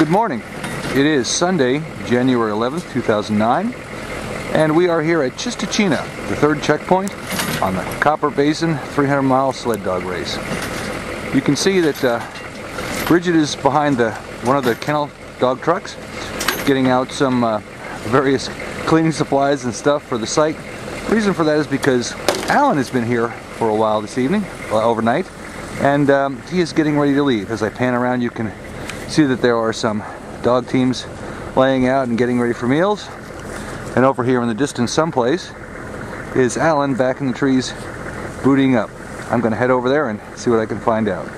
Good morning. It is Sunday, January 11th, 2009, and we are here at Chistochina, the third checkpoint on the Copper Basin 300-mile sled dog race. You can see that Bridget is behind one of the kennel dog trucks, getting out some various cleaning supplies and stuff for the site. The reason for that is because Alan has been here for a while this evening, overnight, and he is getting ready to leave. As I pan around, you can see that there are some dog teams laying out and getting ready for meals. And over here in the distance someplace is Alan back in the trees booting up. I'm going to head over there and see what I can find out.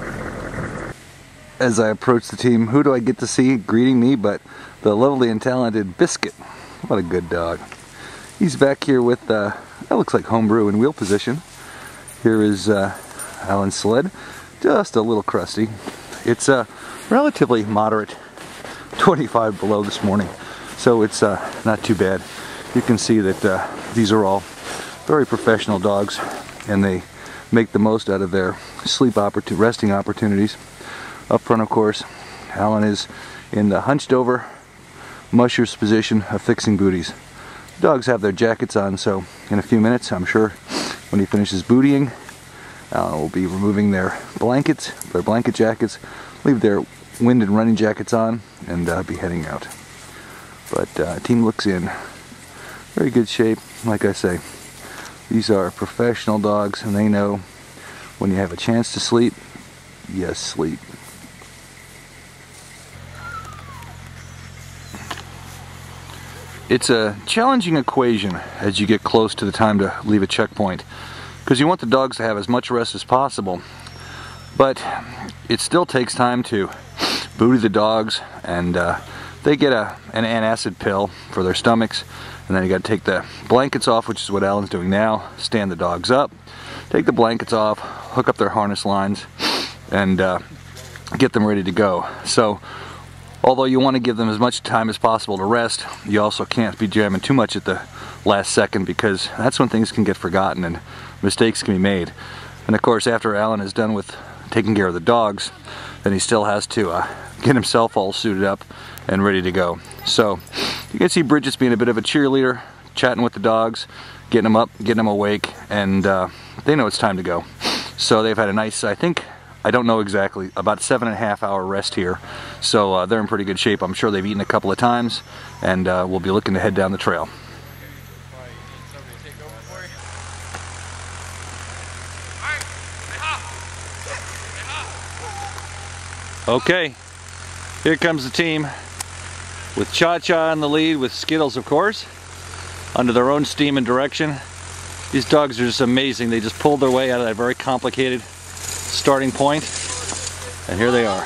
As I approach the team, who do I get to see greeting me but the lovely and talented Biscuit. What a good dog. He's back here with, that looks like homebrew in wheel position. Here is Alan's sled, just a little crusty. It's a relatively moderate 25 below this morning, so it's not too bad. You can see that these are all very professional dogs, and they make the most out of their resting opportunities. Up front, of course, Alan is in the hunched over musher's position of fixing booties. Dogs have their jackets on, so in a few minutes, I'm sure, when he finishes bootying, Alan will be removing their blankets, their blanket jackets, leave their wind and running jackets on, and be heading out. But team looks in very good shape. Like I say, these are professional dogs, and they know when you have a chance to sleep, yes, sleep. It's a challenging equation as you get close to the time to leave a checkpoint, because you want the dogs to have as much rest as possible, but it still takes time to booty the dogs, and they get an antacid pill for their stomachs, and then you got to take the blankets off, which is what Alan's doing now. Stand the dogs up, take the blankets off, hook up their harness lines, and get them ready to go. So although you want to give them as much time as possible to rest, you also can't be jamming too much at the last second, because that's when things can get forgotten and mistakes can be made. And of course, after Alan is done with taking care of the dogs, then he still has to get himself all suited up and ready to go. So you can see Bridget's being a bit of a cheerleader, chatting with the dogs, getting them up, getting them awake, and they know it's time to go. So they've had a nice, I don't know exactly, about 7.5 hour rest here. So they're in pretty good shape. I'm sure they've eaten a couple of times, and we'll be looking to head down the trail. Okay, here comes the team with Cha-Cha in the lead, with Skittles, of course, under their own steam and direction. These dogs are just amazing. They just pulled their way out of that very complicated starting point, and here they are.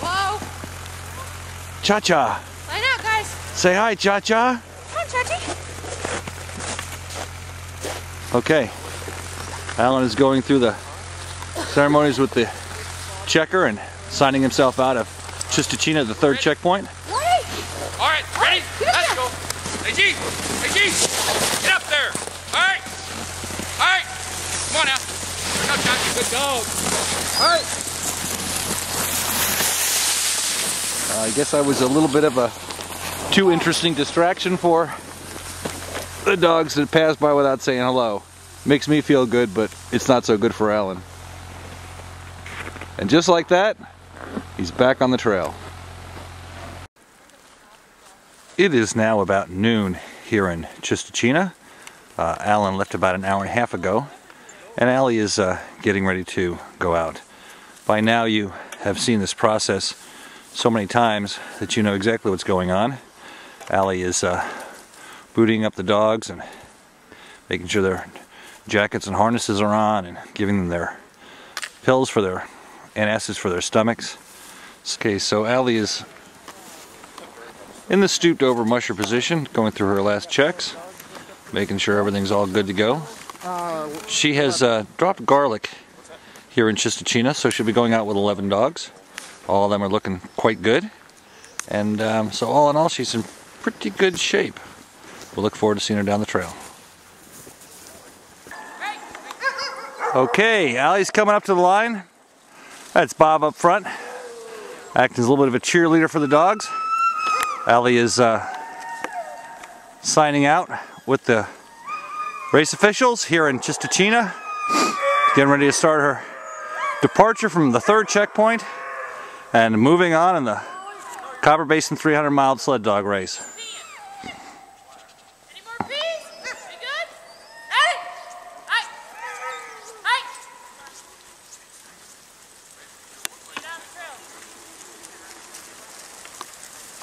Hello. Cha-Cha. Line out, guys. Say hi, Cha-Cha. Come on, Chachi. Okay, Alan is going through the ceremonies with the checker and signing himself out of Chistochina, the third checkpoint. Ready? All right, ready? Let's go. Hey, G. Hey, G. Get up there. All right. All right. Come on now. Good up, Johnny. Good dog. All right. I guess I was a little bit of a too interesting distraction for the dogs that passed by without saying hello. Makes me feel good, but it's not so good for Alan. And just like that, he's back on the trail. It is now about noon here in Chistochina. Alan left about an hour and a half ago, and Aliy is getting ready to go out. By now you have seen this process so many times that you know exactly what's going on. Aliy is booting up the dogs and making sure their jackets and harnesses are on, and giving them their pills for their antacids for their stomachs. Okay, so Aliy is in the stooped over musher position, going through her last checks, making sure everything's all good to go. She has dropped garlic here in Chistochina, so she'll be going out with 11 dogs. All of them are looking quite good, and so all in all, she's in pretty good shape. We'll look forward to seeing her down the trail. Okay, Aliy's coming up to the line. That's Bob up front. acting as a little bit of a cheerleader for the dogs. Aliy is signing out with the race officials here in Chistochina, getting ready to start her departure from the 3rd checkpoint and moving on in the Copper Basin 300-mile sled dog race. Any more peas? You good? Hey! Hey! Hey! Way down the trail.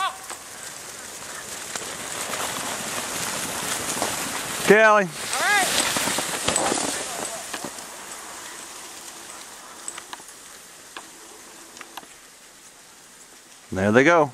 Oh! Okay, Aliy. All right. There they go.